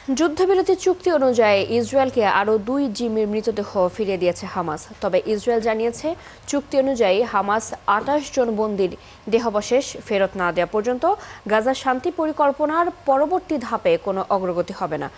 যুদ্ধবিরতি চুক্তি অনুযায়ী ইসরায়েলকে আরও 2 জিম্মির মৃতদেহ ফিরিয়ে দিয়েছে হামাস। তবে ইসরায়েল জানিয়েছে, চুক্তি অনুযায়ী হামাস 28 জন বন্দীর দেহাবশেষ ফেরত না দেওয়া পর্যন্ত গাজার শান্তি পরিকল্পনার পরবর্তী ধাপে কোনো অগ্রগতি হবে না।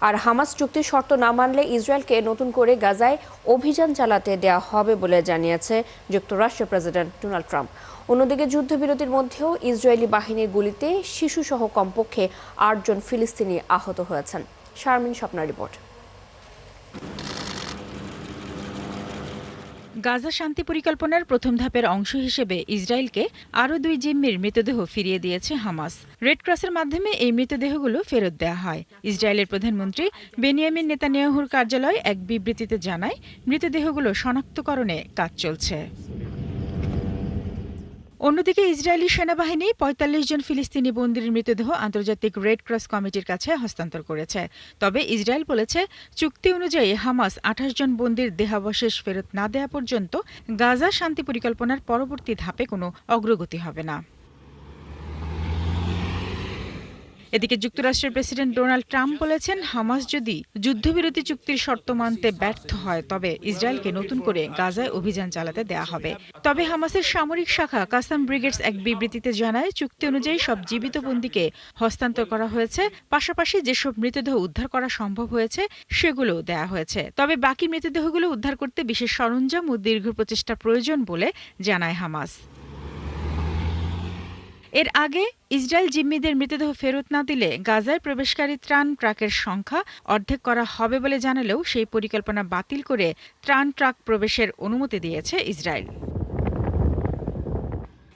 আর হামাস চুক্তির শর্ত না মানলে ইসরায়েলকে নতুন করে গাজায় অভিযান চালাতে দেওয়া হবে বলে জানিয়েছে যুক্তরাষ্ট্রের প্রেসিডেন্ট ডোনাল্ড ট্রাম্প। অন্যদিকে যুদ্ধবিরতির মধ্যেও ইসরায়েলি বাহিনীর গুলিতে শিশুসহ কমপক্ষে 8 জন ফিলিস্তিনি আহত হয়েছেন। শারমিন স্বপ্নার রিপোর্ট। গাজা শান্তি পরিকল্পনার প্রথম ধাপের অংশ হিসেবে ইসরায়েলকে আরও 2 জিম্মির মৃতদেহ ফিরিয়ে দিয়েছে হামাস। রেড ক্রসের মাধ্যমে এই মৃতদেহগুলো ফেরত দেওয়া হয়। ইসরায়েলের প্রধানমন্ত্রী বেনিয়ামিন নেতানিয়াহুর কার্যালয় এক বিবৃতিতে জানায়, মৃতদেহগুলো শনাক্তকরণে কাজ চলছে। অন্যদিকে ইসরায়েলি সেনাবাহিনী ৪৫ জন ফিলিস্তিনি বন্দীর মৃতদেহ আন্তর্জাতিক রেড ক্রস কমিটির কাছে হস্তান্তর করেছে। তবে ইসরায়েল বলেছে, চুক্তি অনুযায়ী হামাস 28 জন বন্দীর দেহাবশেষ ফেরত না দেওয়া পর্যন্ত গাজা শান্তি পরিকল্পনার পরবর্তী ধাপে কোনো অগ্রগতি হবে না। এদিকে যুক্তরাষ্ট্রের প্রেসিডেন্ট ডোনাল্ড ট্রাম্প বলেছেন, হামাস যদি যুদ্ধবিরতি চুক্তির শর্ত মানতে ব্যর্থ হয় তবে ইসরায়েলকে নতুন করে গাজায় অভিযান চালাতে দেয়া হবে। তবে হামাসের সামরিক শাখা কাসাম ব্রিগেডস এক বিবৃতিতে জানায়, চুক্তি অনুযায়ী সব জীবিত বন্দীকে হস্তান্তর করা হয়েছে, পাশাপাশি যেসব মৃতদেহ উদ্ধার করা সম্ভব হয়েছে সেগুলোও দেয়া হয়েছে। তবে বাকি মৃতদেহগুলো উদ্ধার করতে বিশেষ সরঞ্জাম ও দীর্ঘ প্রচেষ্টা প্রয়োজন বলে জানায় হামাস। এর আগে ইসরায়েল জিম্মিদের মৃতদেহ ফেরত না দিলে গাজায় প্রবেশকারী ত্রাণ ট্রাকের সংখ্যা অর্ধেক করা হবে বলে জানালেও সেই পরিকল্পনা বাতিল করে ত্রাণ ট্রাক প্রবেশের অনুমতি দিয়েছে ইসরায়েল।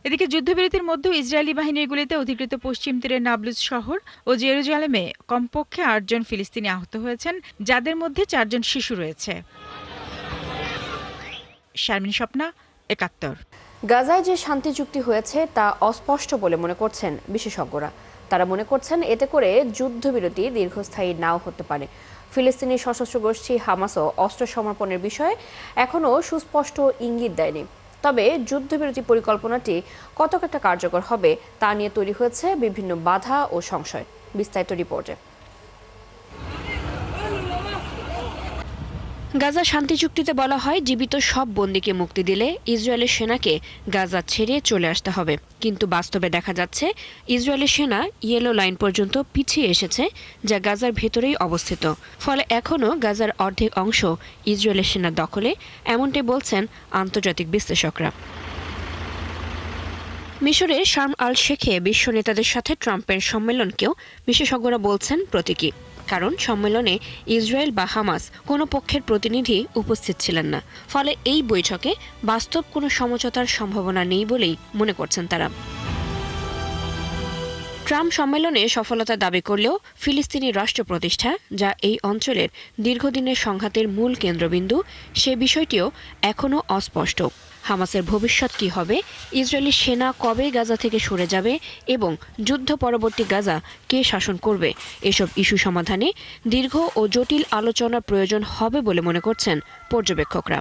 এদিকে যুদ্ধবিরতির মধ্যেও ইসরায়েলি বাহিনীর গুলিতে অধিকৃত পশ্চিম তীরের নাবলুজ শহর ও জেরুজালেমে কমপক্ষে 8 জন ফিলিস্তিনি আহত হয়েছেন, যাদের মধ্যে 4 জন শিশু রয়েছে। শারমিন স্বপ্না, ৭১। গাজায় যে শান্তি চুক্তি হয়েছে তা অস্পষ্ট বলে মনে করছেন বিশেষজ্ঞরা। তারা মনে করছেন, এতে করে যুদ্ধবিরতি দীর্ঘস্থায়ী নাও হতে পারে। ফিলিস্তিনি সশস্ত্র গোষ্ঠী হামাসও অস্ত্র সমর্পণের বিষয়ে এখনও সুস্পষ্ট ইঙ্গিত দেয়নি। তবে যুদ্ধবিরতি পরিকল্পনাটি কতটা কার্যকর হবে তা নিয়ে তৈরি হয়েছে বিভিন্ন বাধা ও সংশয়। বিস্তারিত রিপোর্টে। গাজা শান্তি চুক্তিতে বলা হয়, জীবিত সব বন্দীকে মুক্তি দিলে ইসরায়েলের সেনাকে গাজা ছেড়ে চলে আসতে হবে। কিন্তু বাস্তবে দেখা যাচ্ছে, ইসরায়েলের সেনা ইয়েলো লাইন পর্যন্ত পিছিয়ে এসেছে, যা গাজার ভেতরেই অবস্থিত। ফলে এখনও গাজার অর্ধেক অংশ ইসরায়েলের সেনার দখলে, এমনটাই বলছেন আন্তর্জাতিক বিশ্লেষকরা। মিশরের শার্ম আল শেখে বিশ্ব নেতাদের সাথে ট্রাম্পের সম্মেলনকেও বিশেষজ্ঞরা বলছেন প্রতীকী। কারণ সম্মেলনে ইসরায়েল বা হামাস কোনো পক্ষের প্রতিনিধি উপস্থিত ছিলেন না। ফলে এই বৈঠকে বাস্তব কোনো সমঝোতার সম্ভাবনা নেই বলেই মনে করছেন তারা। ট্রাম্প সম্মেলনে সফলতা দাবি করলেও ফিলিস্তিনি রাষ্ট্র প্রতিষ্ঠা, যা এই অঞ্চলের দীর্ঘদিনের সংঘাতের মূল কেন্দ্রবিন্দু, সে বিষয়টিও এখনও অস্পষ্ট। হামাসের ভবিষ্যৎ কী হবে, ইসরায়েলি সেনা কবে গাজা থেকে সরে যাবে এবং যুদ্ধ পরবর্তী গাজা কে শাসন করবে, এসব ইস্যু সমাধানে দীর্ঘ ও জটিল আলোচনার প্রয়োজন হবে বলে মনে করছেন পর্যবেক্ষকরা।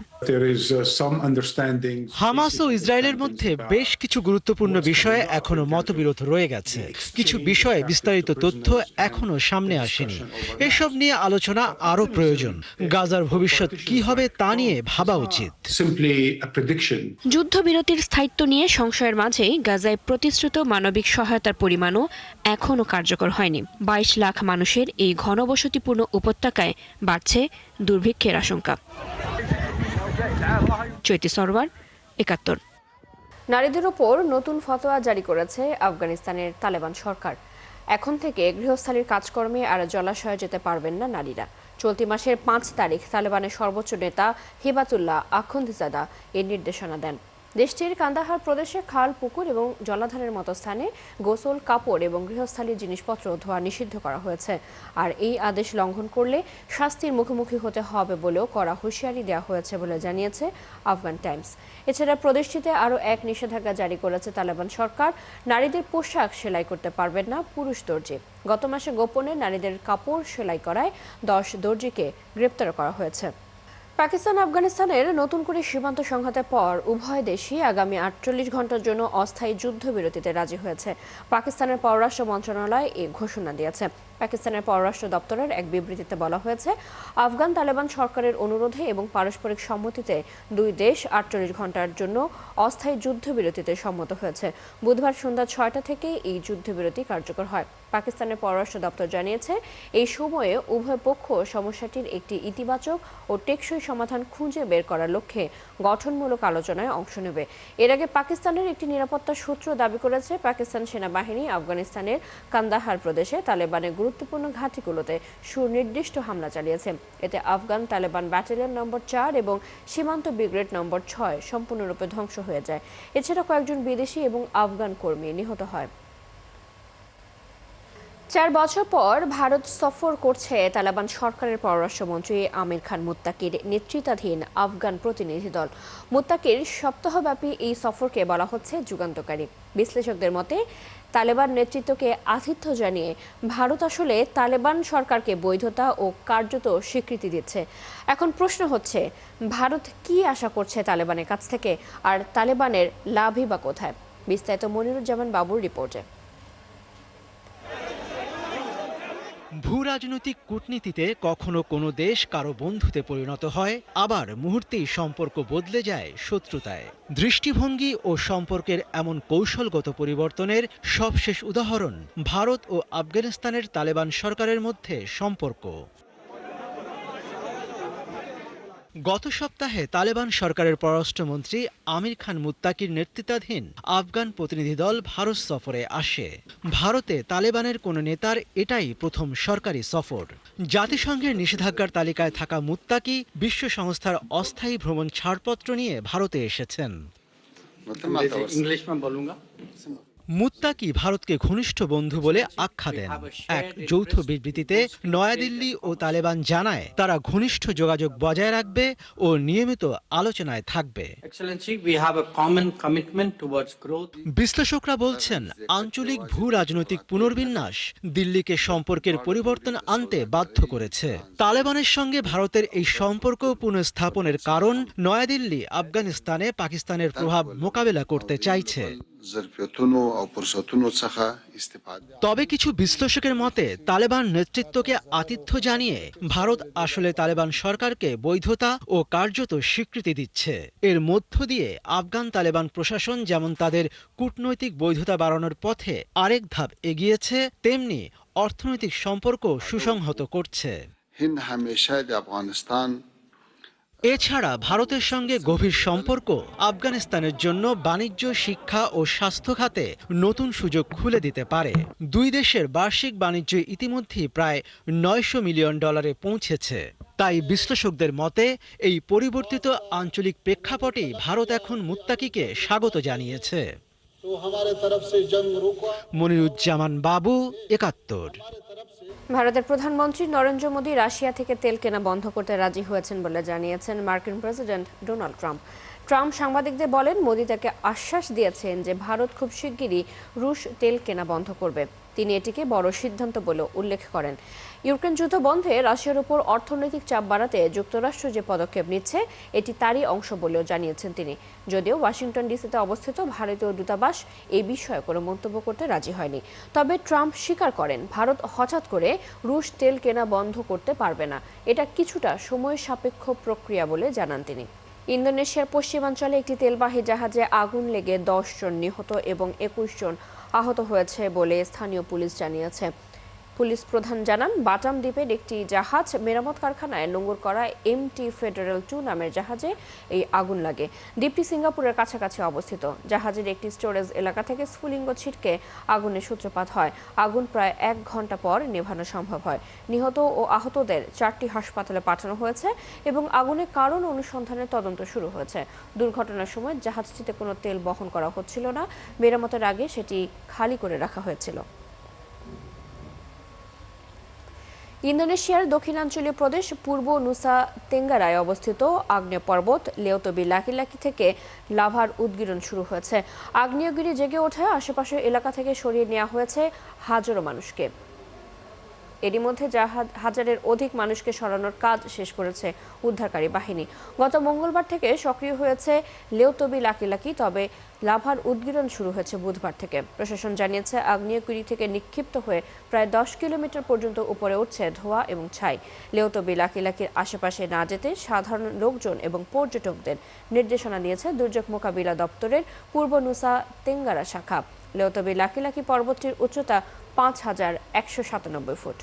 হামাস ও ইসরায়েলের মধ্যে বেশ কিছু গুরুত্বপূর্ণ বিষয়ে এখনো মতবিরোধ রয়ে গেছে। কিছু বিষয়ে বিস্তারিত তথ্য এখনো সামনে আসেনি। এসব নিয়ে আলোচনা আরও প্রয়োজন। গাজার ভবিষ্যৎ কি হবে তা নিয়ে ভাবা উচিত। যুদ্ধবিরতির স্থায়িত্ব নিয়ে সংশয়ের মাঝেই গাজায় প্রতিশ্রুত মানবিক সহায়তার পরিমাণও এখনও কার্যকর হয়নি। 22 লাখ মানুষের এই ঘনবসতিপূর্ণ উপত্যকায় বাড়ছে দুর্ভিক্ষের আশঙ্কা। চৈতি সরওয়ার, ৭১। নারীদের ওপর নতুন ফতোয়া জারি করেছে আফগানিস্তানের তালেবান সরকার। এখন থেকে গৃহস্থালির কাজকর্মে আর জলাশয়ে যেতে পারবেন না নারীরা। চলতি মাসের 5 তারিখ তালেবানের সর্বোচ্চ নেতা হিবাতুল্লাহ আখুন্দিজাদা এর নির্দেশনা দেন। দেশটির কান্দাহার প্রদেশে খাল, পুকুর এবং জলাধারের মতো স্থানে গোসল, কাপড় এবং গৃহস্থালির জিনিসপত্র ধোয়া নিষিদ্ধ করা হয়েছে। আর এই আদেশ লঙ্ঘন করলে শাস্তির মুখোমুখি হতে হবে বলেও কড়া হুঁশিয়ারি দেওয়া হয়েছে বলে জানিয়েছে আফগান টাইমস। এছাড়া প্রদেশটিতে আরও এক নিষেধাজ্ঞা জারি করেছে তালেবান সরকার। নারীদের পোশাক সেলাই করতে পারবেন না পুরুষ দর্জি। গত মাসে গোপনে নারীদের কাপড় সেলাই করায় 10 দর্জিকে গ্রেপ্তার করা হয়েছে। পাকিস্তান আফগানিস্তানের নতুন করে সীমান্ত সংঘাতের পর উভয় দেশই আগামী 48 ঘন্টার জন্য অস্থায়ী যুদ্ধবিরতিতে রাজি হয়েছে। পাকিস্তানের পররাষ্ট্র মন্ত্রণালয় এই ঘোষণা দিয়েছে। পাকিস্তানের পররাষ্ট্র দপ্তরের এক বিবৃতিতে বলা হয়েছে, আফগান তালেবান সরকারের অনুরোধে এবং পারস্পরিক সম্মতিতে দুই দেশ 48 ঘন্টার জন্য অস্থায়ী যুদ্ধবিরতিতে সম্মত হয়েছে। বুধবার সন্ধ্যা 6টা থেকে এই যুদ্ধবিরতি কার্যকর হয়। পাকিস্তানের পররাষ্ট্র দপ্তর জানিয়েছে, এই সময়ে উভয় পক্ষ সমস্যাটির একটি ইতিবাচক ও টেকসই সমাধান খুঁজে বের করার লক্ষ্যে গঠনমূলক আলোচনায় অংশ নেবে। এর আগে পাকিস্তানের একটি নিরাপত্তা সূত্র দাবি করেছে, পাকিস্তান সেনাবাহিনী আফগানিস্তানের কান্দাহার প্রদেশে তালেবানের গুরুত্বপূর্ণ ঘাঁটিগুলোতে সুনির্দিষ্ট হামলা চালিয়েছে। এতে আফগান তালেবান ব্যাটালিয়ন নম্বর 4 এবং সীমান্ত ব্রিগেড নম্বর 6 সম্পূর্ণরূপে ধ্বংস হয়ে যায়। এছাড়া কয়েকজন বিদেশি এবং আফগান কর্মী নিহত হয়। 4 বছর পর ভারত সফর করছে তালেবান সরকারের পররাষ্ট্রমন্ত্রী আমির খান মুত্তাকির নেতৃত্বাধীন আফগান প্রতিনিধি দল। মুত্তাকির সপ্তাহব্যাপী এই সফরকে বলা হচ্ছে যুগান্তকারী। বিশ্লেষকদের মতে, তালেবান নেতৃত্বকে আতিথ্য জানিয়ে ভারত আসলে তালেবান সরকারকে বৈধতা ও কার্যত স্বীকৃতি দিচ্ছে। এখন প্রশ্ন হচ্ছে, ভারত কি আশা করছে তালেবানের কাছ থেকে, আর তালেবানের লাভই বা কোথায়? বিস্তারিত মনিরুজ্জামান বাবুর রিপোর্টে। ভূ রাজনৈতিক কূটনীতিতে কখনো কোনো দেশ কারো বন্ধুতে পরিণত হয়, আবার মুহূর্তেই সম্পর্ক বদলে যায় শত্রুতায়। দৃষ্টিভঙ্গি ও সম্পর্কের এমন কৌশলগত পরিবর্তনের সবশেষ উদাহরণ ভারত ও আফগানিস্তানের তালেবান সরকারের মধ্যে সম্পর্ক। গত সপ্তাহে তালেবান সরকারের পররাষ্ট্রমন্ত্রী আমির খান মুত্তাকির নেতৃত্বাধীন আফগান প্রতিনিধি দল ভারত সফরে আসে। ভারতে তালেবানের কোনো নেতার এটাই প্রথম সরকারি সফর। জাতিসংঘের নিষেধাজ্ঞার তালিকায় থাকা মুত্তাকি বিশ্ব সংস্থার অস্থায়ী ভ্রমণ ছাড়পত্র নিয়ে ভারতে এসেছেন। মুত্তাকি ভারতকে ঘনিষ্ঠ বন্ধু বলে আখ্যা দেন। এক যৌথ বিবৃতিতে নয়াদিল্লি ও তালেবান জানায়, তারা ঘনিষ্ঠ যোগাযোগ বজায় রাখবে ও নিয়মিত আলোচনায় থাকবে। বিশ্লেষকরা বলছেন, আঞ্চলিক ভূ রাজনৈতিক পুনর্বিন্যাস দিল্লিকে সম্পর্কের পরিবর্তন আনতে বাধ্য করেছে। তালেবানের সঙ্গে ভারতের এই সম্পর্ক পুনঃস্থাপনের কারণ, নয়াদিল্লি আফগানিস্তানে পাকিস্তানের প্রভাব মোকাবেলা করতে চাইছে। তবে কিছু বিশ্লেষকের মতে, তালেবান নেতৃত্বকে আতিথ্য জানিয়ে ভারত আসলে তালেবান সরকারকে বৈধতা ও কার্যত স্বীকৃতি দিচ্ছে। এর মধ্য দিয়ে আফগান তালেবান প্রশাসন যেমন তাদের কূটনৈতিক বৈধতা বাড়ানোর পথে আরেক ধাপ এগিয়েছে, তেমনি অর্থনৈতিক সম্পর্ক সুসংহত করছে। এছাড়া ভারতের সঙ্গে গভীর সম্পর্ক আফগানিস্তানের জন্য বাণিজ্য, শিক্ষা ও স্বাস্থ্য খাতে নতুন সুযোগ খুলে দিতে পারে। দুই দেশের বার্ষিক বাণিজ্য ইতিমধ্যেই প্রায় $900 মিলিয়ন পৌঁছেছে। তাই বিশ্লেষকদের মতে, এই পরিবর্তিত আঞ্চলিক প্রেক্ষাপটেই ভারত এখন মুত্তাকিকে স্বাগত জানিয়েছে। মনিরুজ্জামান বাবু, ৭১। ভারতের প্রধানমন্ত্রী নরেন্দ্র মোদী রাশিয়া থেকে তেল কেনা বন্ধ করতে রাজি হয়েছেন বলে জানিয়েছেন মার্কিন প্রেসিডেন্ট ডোনাল্ড ট্রাম্প। ট্রাম্প সাংবাদিকদের বলেন, মোদী তাকে আশ্বাস দিয়েছেন যে ভারত খুব শিগগিরই রুশ তেল কেনা বন্ধ করবে। তিনি এটিকে বড় সিদ্ধান্ত বলে উল্লেখ করেন। ইউক্রেন যুদ্ধ বন্ধে রাশিয়ার উপর অর্থনৈতিক চাপ বাড়াতে যুক্তরাষ্ট্র যে পদক্ষেপ নিচ্ছে, এটি তারই অংশ বলেও জানিয়েছেন তিনি। যদিও ওয়াশিংটন ডিসিতে অবস্থিত ভারতীয় দূতাবাস এই বিষয়ে কোনো মন্তব্য করতে রাজি হয়নি। তবে ট্রাম্প স্বীকার করেন, ভারত হঠাৎ করে রুশ তেল কেনা বন্ধ করতে পারবে না। এটা কিছুটা সময় সাপেক্ষ প্রক্রিয়া বলে জানান তিনি। ইন্দোনেশিয়ার পশ্চিমাঞ্চলে একটি তেলবাহী জাহাজে আগুন লেগে 10 জন নিহত এবং 21 জন আহত হয়েছে বলে স্থানীয় পুলিশ জানিয়েছে। পুলিশ প্রধান জানান, বাটাম দ্বীপের একটি জাহাজ মেরামত কারখানায় নোঙর করা MT ফেডারেল 2 নামের জাহাজে এই আগুন লাগে। দ্বীপটি সিঙ্গাপুরের কাছাকাছি অবস্থিত। জাহাজের একটি স্টোরেজ এলাকা থেকে স্ফুলিঙ্গ ছিটকে আগুনের সূত্রপাত হয়। আগুন প্রায় 1 ঘন্টা পর নেভানো সম্ভব হয়। নিহত ও আহতদের 4টি হাসপাতালে পাঠানো হয়েছে এবং আগুনের কারণ অনুসন্ধানের তদন্ত শুরু হয়েছে। দুর্ঘটনার সময় জাহাজটিতে কোনো তেল বহন করা হচ্ছিল না। মেরামতের আগে সেটি খালি করে রাখা হয়েছিল। ইন্দোনেশিয়ার দক্ষিণাঞ্চলীয় প্রদেশ পূর্ব নুসা তেঙ্গারায় অবস্থিত আগ্নেয় পর্বত লেওতবি লাকি থেকে লাভার উদগীরণ শুরু হয়েছে। আগ্নেয়গিরি জেগে ওঠে আশেপাশের এলাকা থেকে সরিয়ে নেওয়া হয়েছে হাজারো মানুষকে। এরই মধ্যে হাজারের অধিক মানুষকে সরানোর কাজ শেষ করেছে উদ্ধারকারী বাহিনী। গত মঙ্গলবার থেকে সক্রিয় হয়েছে লেউতবি লাকি, তবে লাভার উদ্গীরণ শুরু হয়েছে বুধবার থেকে। প্রশাসন জানিয়েছে আগ্নেয়গিরি থেকে নিক্ষিপ্ত হয়ে প্রায় 10 কিলোমিটার পর্যন্ত উপরে উঠছে ধোঁয়া এবং ছাই। লেউতবি লাকির আশেপাশে না যেতে সাধারণ লোকজন এবং পর্যটকদের নির্দেশনা দিয়েছে দুর্যোগ মোকাবিলা দপ্তরের পূর্ব নুসা তেঙ্গারা শাখা। লেউতবি লাকি পর্বতটির উচ্চতা 5,197 ফুট।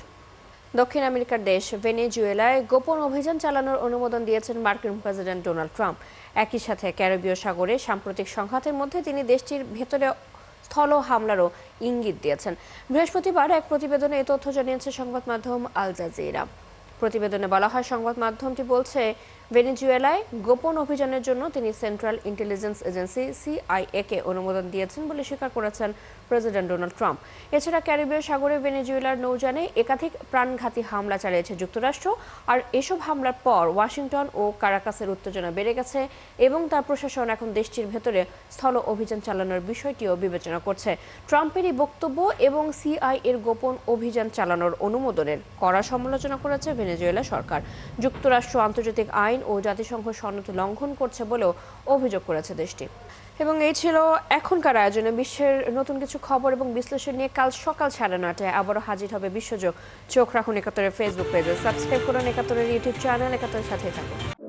দক্ষিণ আমেরিকার দেশ ভেনেজুয়েলায় গোপন অভিযান চালানোর অনুমোদন দিয়েছেন মার্কিন প্রেসিডেন্ট ডোনাল্ড ট্রাম্প। একই সাথে ক্যারিবীয় সাগরে সাম্প্রতিক সংঘাতের মধ্যে তিনি দেশটির ভেতরে স্থল হামলারও ইঙ্গিত দিয়েছেন। বৃহস্পতিবার এক প্রতিবেদনে এ তথ্য জানিয়েছে সংবাদ মাধ্যম আল জাজিরা। প্রতিবেদনে বলা হয়, সংবাদ মাধ্যমটি বলছে ভেনেজুয়েলায় গোপন অভিযানের জন্য তিনি সেন্ট্রাল ইন্টেলিজেন্স এজেন্সি CIA কে অনুমোদন দিয়েছেন বলে স্বীকার করেছেন প্রেসিডেন্ট ডোনাল্ড ট্রাম্প। এছাড়া ক্যারিবীয় সাগরে ভেনেজুয়েলার নৌযানে একাধিক প্রাণঘাতী হামলা চালিয়েছে যুক্তরাষ্ট্র। আর এসব হামলার পর ওয়াশিংটন ও কারাকাসের উত্তেজনা বেড়ে গেছে এবং তার প্রশাসন এখন দেশটির ভেতরে স্থল অভিযান চালানোর বিষয়টিও বিবেচনা করছে। ট্রাম্পের এই বক্তব্য এবং CIA গোপন অভিযান চালানোর অনুমোদনের কড়া সমালোচনা করেছে ভেনেজুয়েলা সরকার। যুক্তরাষ্ট্র আন্তর্জাতিক আইন ও জাতিসংঘ সনদ লঙ্ঘন করছে বলেও অভিযোগ করেছে দেশটি। এবং এই ছিল এখনকার আয়োজনে। বিশ্বের নতুন কিছু খবর এবং বিশ্লেষণ নিয়ে কাল সকাল 9:30টায় আবারও হাজির হবে বিশ্বযোগ। চোখ রাখুন 71-এর ফেসবুক পেজে, সাবস্ক্রাইব করুন 71-এর ইউটিউব চ্যানেল। 71-এর সাথেই থাকুন।